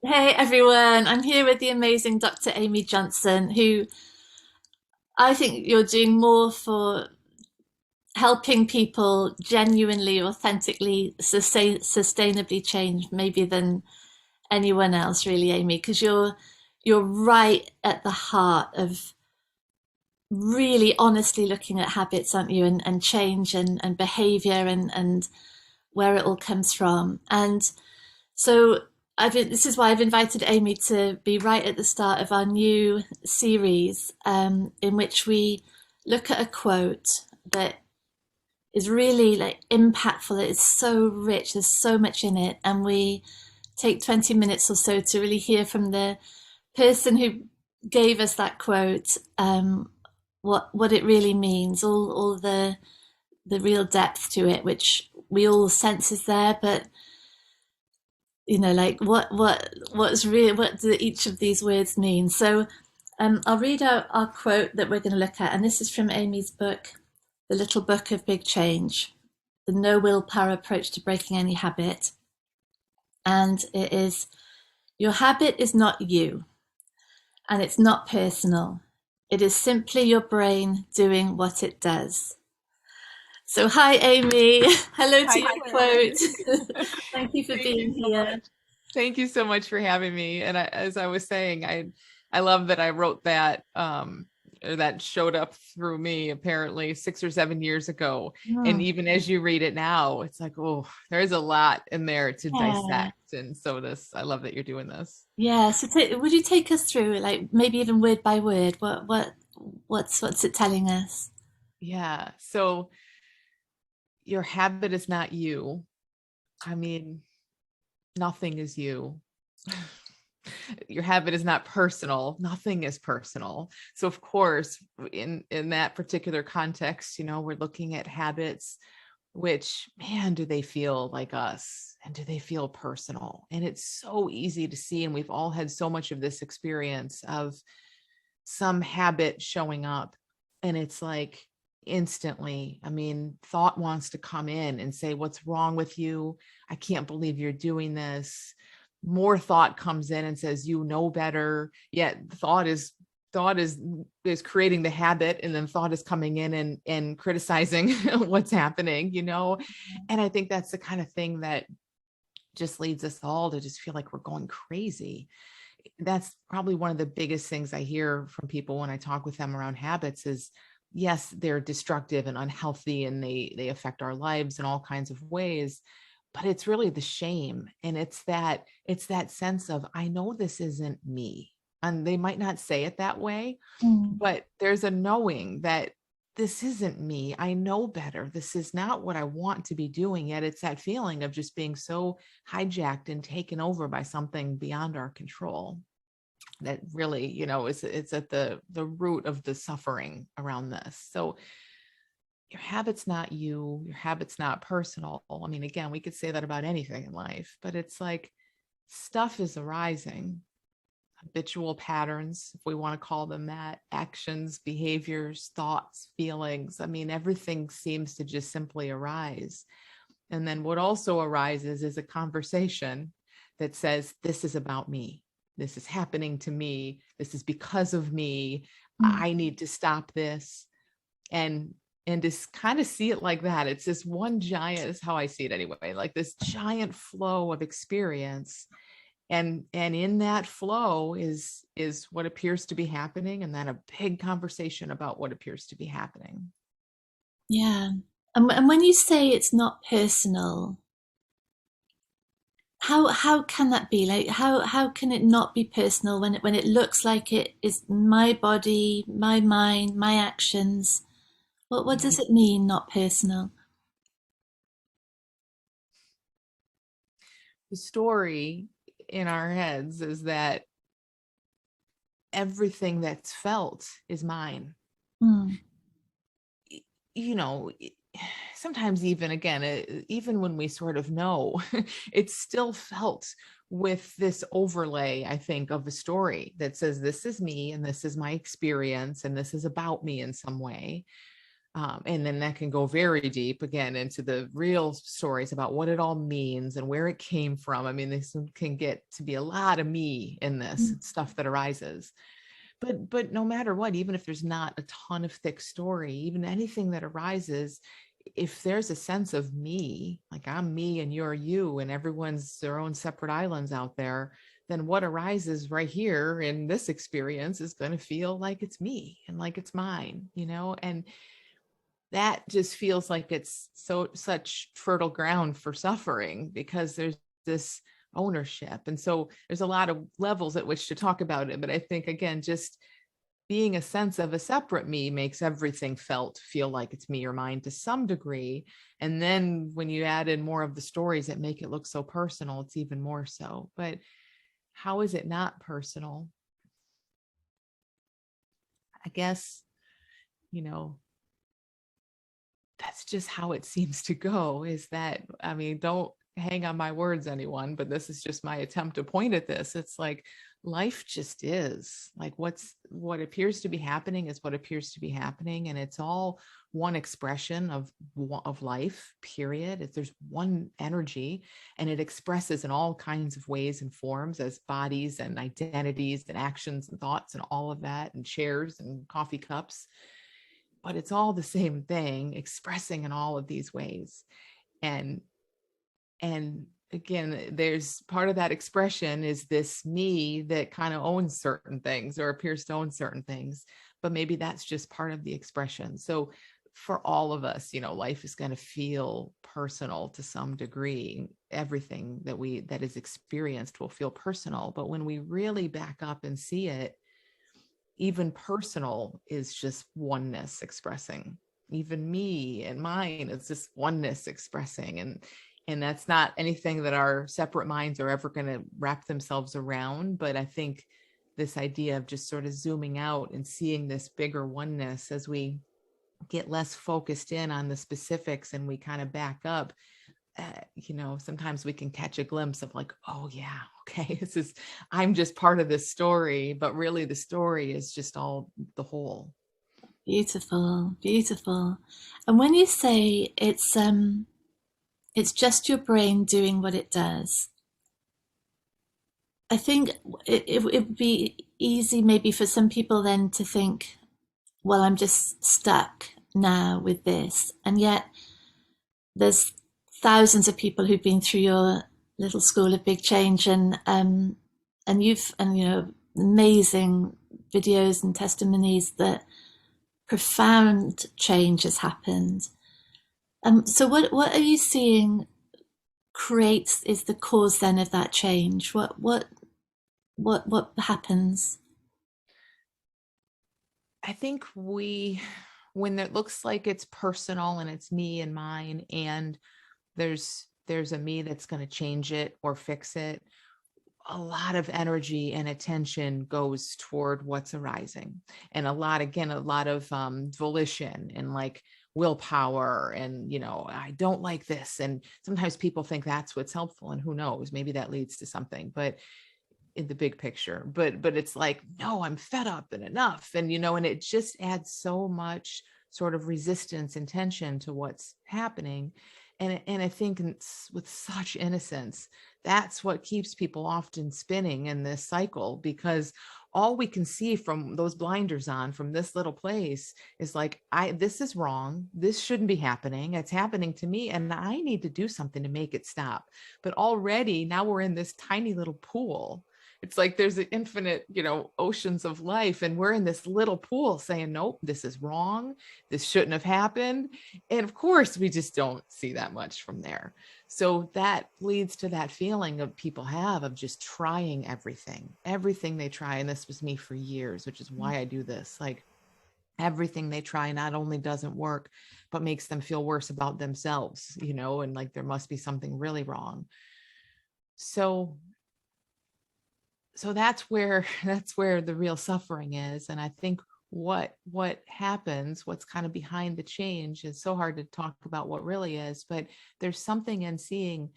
Hey everyone, I'm here with the amazing Dr. Amy Johnson, who I think you're doing more for helping people genuinely, authentically, sustainably change maybe than anyone else, really, Amy, because you're right at the heart of really honestly looking at habits, aren't you, and change and behavior and where it all comes from. And so this is why I've invited Amy to be right at the start of our new series, in which we look at a quote that is really like impactful. It's so rich. There's so much in it, and we take 20 minutes or so to really hear from the person who gave us that quote, what it really means, all the real depth to it, which we all sense is there, but like what's real, what do each of these words mean. So I'll read out our quote that we're going to look at, and this is from Amy's book, The Little Book of Big Change, the no willpower approach to breaking any habit. And it is, your habit is not you, and it's not personal. It is simply your brain doing what it does. So hi Amy, hello to Hi, your Claire. quote. Thank you for Thank you being so here. much. Thank you so much for having me. And as I was saying, I love that I wrote that or that showed up through me apparently 6 or 7 years ago. And Hmm. even as you read it now, it's like, oh, there's a lot in there to Yeah. dissect. And so I love that you're doing this. Yeah, so would you take us through, like maybe even word by word, what's it telling us? Yeah. So your habit is not you. I mean, nothing is you. Your habit is not personal. Nothing is personal. So of course, in that particular context, we're looking at habits, which, man, do they feel like us, and do they feel personal? And it's so easy to see, and we've all had so much of this experience of some habit showing up, and it's like instantly, I mean, thought wants to come in and say, what's wrong with you? I can't believe you're doing this. More thought comes in and says, you know better. Yet thought is creating the habit, and then thought is coming in and criticizing what's happening. And I think that's the kind of thing that just leads us all to just feel like we're going crazy. That's probably one of the biggest things I hear from people when I talk with them around habits is, yes, they're destructive and unhealthy, and they affect our lives in all kinds of ways, but it's really the shame. And it's that sense of, I know this isn't me. And they might not say it that way, Mm. but there's a knowing that this isn't me. I know better. This is not what I want to be doing. Yet it's that feeling of just being so hijacked and taken over by something beyond our control that really, it's at the root of the suffering around this. So your habit's not you, your habit's not personal. I mean, again, we could say that about anything in life, but it's like stuff is arising, habitual patterns, if we want to call them that, actions, behaviors, thoughts, feelings. I mean, everything seems to just simply arise. And then what also arises is a conversation that says, this is about me. This is happening to me. This is because of me. Mm. I need to stop this. And just kind of see it like that. It's this one giant, is how I see it anyway, like this giant flow of experience. And in that flow is what appears to be happening, and then a big conversation about what appears to be happening. Yeah. And when you say it's not personal, how can that be? Like how can it not be personal when it looks like it is my body, my mind, my actions? What does it mean, not personal? The story in our heads is that everything that's felt is mine. Mm. You know, sometimes even again, even when we sort of know, it's still felt with this overlay, I think, of a story that says, this is me, and this is my experience, and this is about me in some way. And then that can go very deep again into the real stories about what it all means and where it came from. I mean, this can get to be a lot of me in this stuff that arises. But no matter what, even if there's not a ton of thick story, even anything that arises, if there's a sense of me, like I'm me and you're you, and everyone's their own separate islands out there, then what arises right here in this experience is going to feel like it's me and like it's mine, and that just feels like it's such fertile ground for suffering because there's this ownership. And so there's a lot of levels at which to talk about it. But I think, again, just being a sense of a separate me makes everything feel like it's me or mine to some degree. And then when you add in more of the stories that make it look so personal, it's even more so. But how is it not personal? I guess, you know, that's just how it seems to go. Is that, I mean, don't hang on my words, anyone, but this is just my attempt to point at this. It's like life just is like what appears to be happening is what appears to be happening, and it's all one expression of life, period. There's one energy, and it expresses in all kinds of ways and forms as bodies and identities and actions and thoughts and all of that, and chairs and coffee cups, but it's all the same thing expressing in all of these ways. And and again, there's part of that expression is this me that kind of owns certain things or appears to own certain things, but maybe that's just part of the expression. So for all of us, life is going to feel personal to some degree. Everything that is experienced will feel personal, but when we really back up and see it, even personal is just oneness expressing. Even me and mine is just oneness expressing. And that's not anything that our separate minds are ever going to wrap themselves around. But I think this idea of just sort of zooming out and seeing this bigger oneness as we get less focused in on the specifics and we kind of back up, sometimes we can catch a glimpse of like, oh yeah, okay, I'm just part of this story, but really the story is just all the whole. Beautiful, beautiful. And when you say it's just your brain doing what it does, I think it would be easy maybe for some people then to think, well, I'm just stuck now with this. And yet there's thousands of people who've been through your little school of big change, and amazing videos and testimonies that profound change has happened. So what are you seeing creates is the cause then of that change? What happens? I think when it looks like it's personal and it's me and mine, and there's a me that's going to change it or fix it, a lot of energy and attention goes toward what's arising, and a lot of volition and like willpower, and I don't like this, and sometimes people think that's what's helpful, and who knows, maybe that leads to something, but in the big picture, but it's like, no, I'm fed up and enough, and it just adds so much sort of resistance and tension to what's happening. And I think with such innocence, that's what keeps people often spinning in this cycle, because all we can see from those blinders on from this little place is like, this is wrong, this shouldn't be happening, it's happening to me, and I need to do something to make it stop. But already now we're in this tiny little pool. It's like there's an infinite, oceans of life, and we're in this little pool saying, nope, this is wrong, this shouldn't have happened. And of course we just don't see that much from there. So that leads to that feeling of people have of just trying everything they try. And this was me for years, which is why I do this. Like, everything they try not only doesn't work, but makes them feel worse about themselves, and like there must be something really wrong. So that's where the real suffering is. And I think what happens, what's kind of behind the change, is so hard to talk about what really is, but there's something in seeing,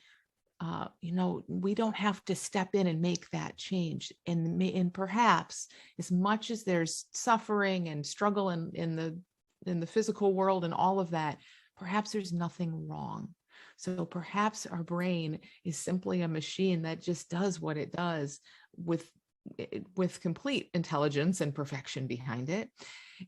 we don't have to step in and make that change. And perhaps as much as there's suffering and struggle in the in the physical world and all of that, perhaps there's nothing wrong. So perhaps our brain is simply a machine that just does what it does with with complete intelligence and perfection behind it.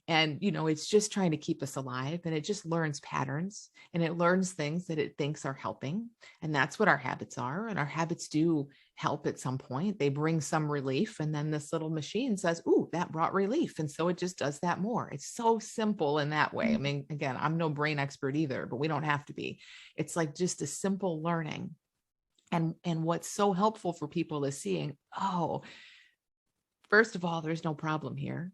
And it's just trying to keep us alive, and it just learns patterns, and it learns things that it thinks are helping. And that's what our habits are. And our habits do help at some point. They bring some relief, and then this little machine says, ooh, that brought relief, and so it just does that more. It's so simple in that way. I mean, again, I'm no brain expert either, but we don't have to be. It's like just a simple learning. And what's so helpful for people is seeing, oh, first of all, there's no problem here.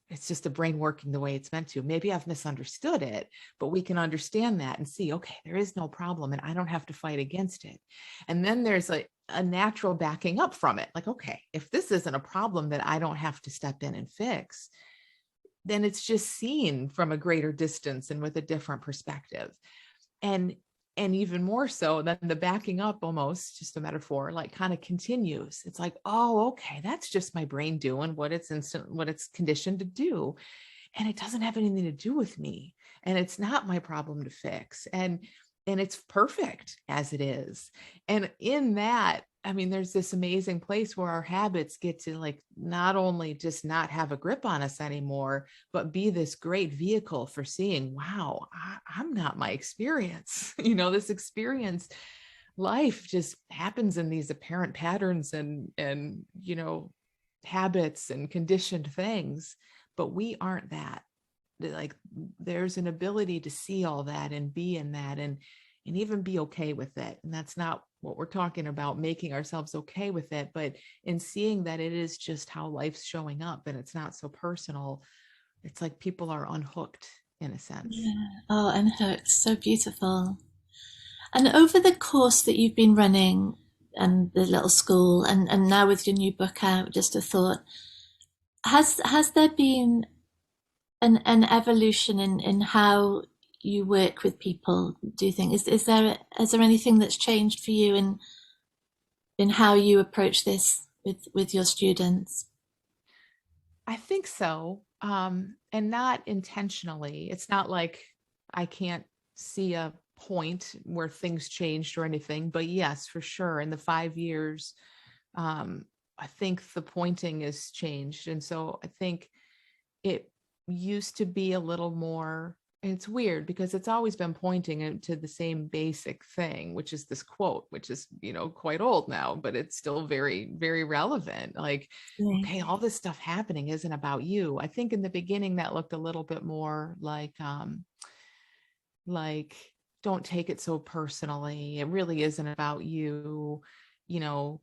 It's just the brain working the way it's meant to. Maybe I've misunderstood it, but we can understand that and see, okay, there is no problem and I don't have to fight against it. And then there's a natural backing up from it. Like, okay, if this isn't a problem that I don't have to step in and fix, then it's just seen from a greater distance and with a different perspective. And even more so than the backing up, almost just a metaphor, like kind of continues. It's like, oh, okay, that's just my brain doing what it's conditioned to do. And it doesn't have anything to do with me. And it's not my problem to fix. And it's perfect as it is. And in that, I mean, there's this amazing place where our habits get to like not only just not have a grip on us anymore, but be this great vehicle for seeing, wow, I'm not my experience. This experience, life just happens in these apparent patterns and habits and conditioned things, but we aren't that. Like there's an ability to see all that and be in that and even be okay with it. And that's not what we're talking about, making ourselves okay with it, but in seeing that it is just how life's showing up and it's not so personal. It's like people are unhooked in a sense. Yeah. Oh, unhooked. So beautiful. And over the course that you've been running and the little school and now with your new book out, just a thought, has there been an evolution in how you work with people, do you think? Is there anything that's changed for you in how you approach this with your students? I think so. And not intentionally. It's not like I can't see a point where things changed or anything, but yes, for sure. In the 5 years, I think the pointing has changed. And so I think it used to be a little more, and it's weird because it's always been pointing to the same basic thing, which is this quote, which is quite old now, but it's still very, very relevant. Like, Yeah. okay, all this stuff happening isn't about you. I think in the beginning that looked a little bit more like don't take it so personally, it really isn't about you.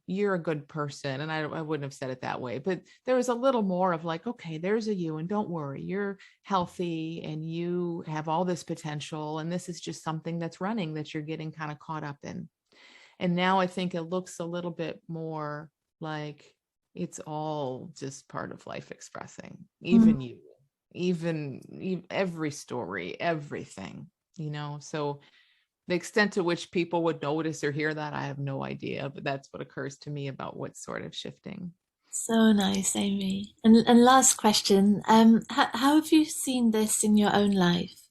You're a good person. And I wouldn't have said it that way, but there was a little more of like, okay, there's a you, and don't worry, you're healthy and you have all this potential, and this is just something that's running that you're getting kind of caught up in. And now I think it looks a little bit more like it's all just part of life expressing, Mm. even you, even every story, everything. So the extent to which people would notice or hear that, I have no idea, but that's what occurs to me about what's sort of shifting. So nice, Amy. And last question, how have you seen this in your own life?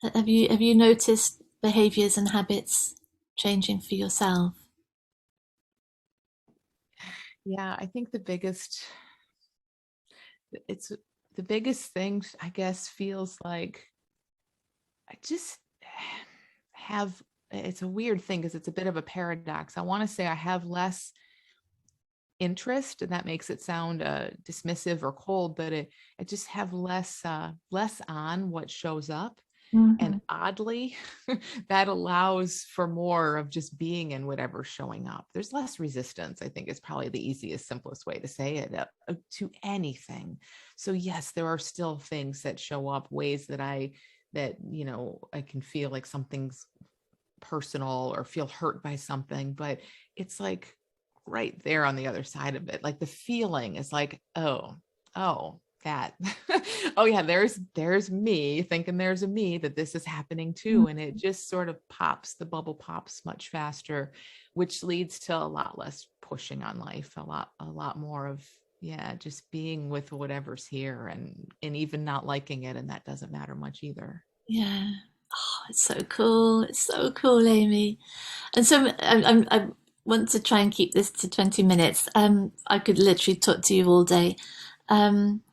Have you noticed behaviors and habits changing for yourself? Yeah, I think it's the biggest thing, I guess, feels like I just have, it's a weird thing because it's a bit of a paradox. I want to say I have less interest, and that makes it sound dismissive or cold, but I just have less on what shows up. And Mm-hmm. oddly, that allows for more of just being in whatever's showing up. There's less resistance, I think, is probably the easiest, simplest way to say it, to anything. So yes, there are still things that show up, ways that I can feel like something's personal or feel hurt by something, but it's like right there on the other side of it. Like the feeling is like, oh, that, oh yeah, there's me thinking there's a me that this is happening too. And it just sort of pops, the bubble pops much faster, which leads to a lot less pushing on life, a lot more of, Yeah, just being with whatever's here and even not liking it, and that doesn't matter much either. Yeah. Oh, it's so cool. It's so cool, Amy. And so I want to try and keep this to 20 minutes. I could literally talk to you all day. Um,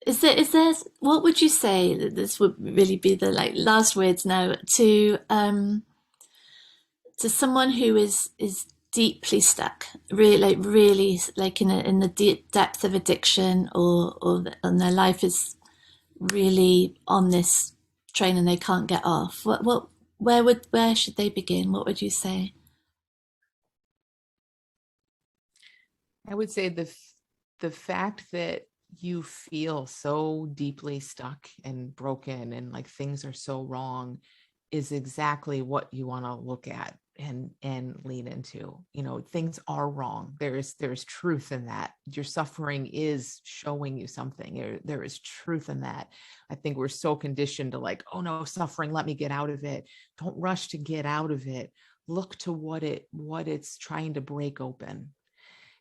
is there what would you say that this would really be the like last words now to someone who is deeply stuck, really like in the deep depth of addiction, and their life is really on this train and they can't get off. Where should they begin? What would you say? I would say the fact that you feel so deeply stuck and broken and like things are so wrong is exactly what you want to look at and lean into. You know, things are wrong. There's truth in that. Your suffering is showing you something. There is truth in that. I think we're so conditioned to like, oh no, suffering, let me get out of it. Don't rush to get out of it. Look to what it's trying to break open,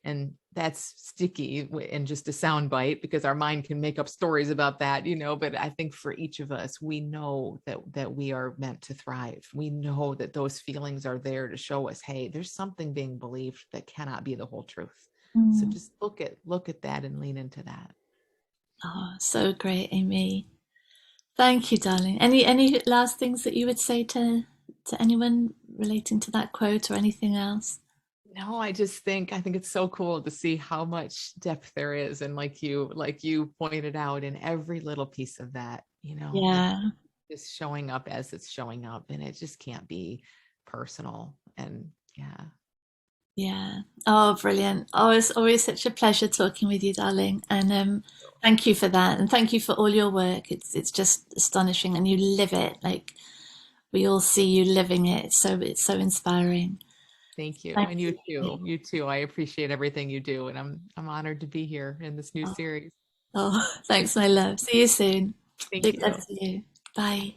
and that's sticky and just a sound bite because our mind can make up stories about that, you know. But I think for each of us, we know that we are meant to thrive. We know that those feelings are there to show us, hey, there's something being believed that cannot be the whole truth. So Mm. just look at that and lean into that. Oh, so great, Amy. Thank you, darling. Any last things that you would say to anyone relating to that quote or anything else? No, I think it's so cool to see how much depth there is, and like you pointed out, in every little piece of that, you know, the Yeah, is showing up as it's showing up, and it just can't be personal. And yeah, yeah. Oh, brilliant. Oh, it's always such a pleasure talking with you, darling. And thank you for that. And thank you for all your work. It's just astonishing and you live it. Like we all see you living it. It's so inspiring. thank you. Thank And you. you too. I appreciate everything you do, and I'm honored to be here in this new Oh, series. oh, thanks, my love. See you soon. Thank Big love you. to you. Bye.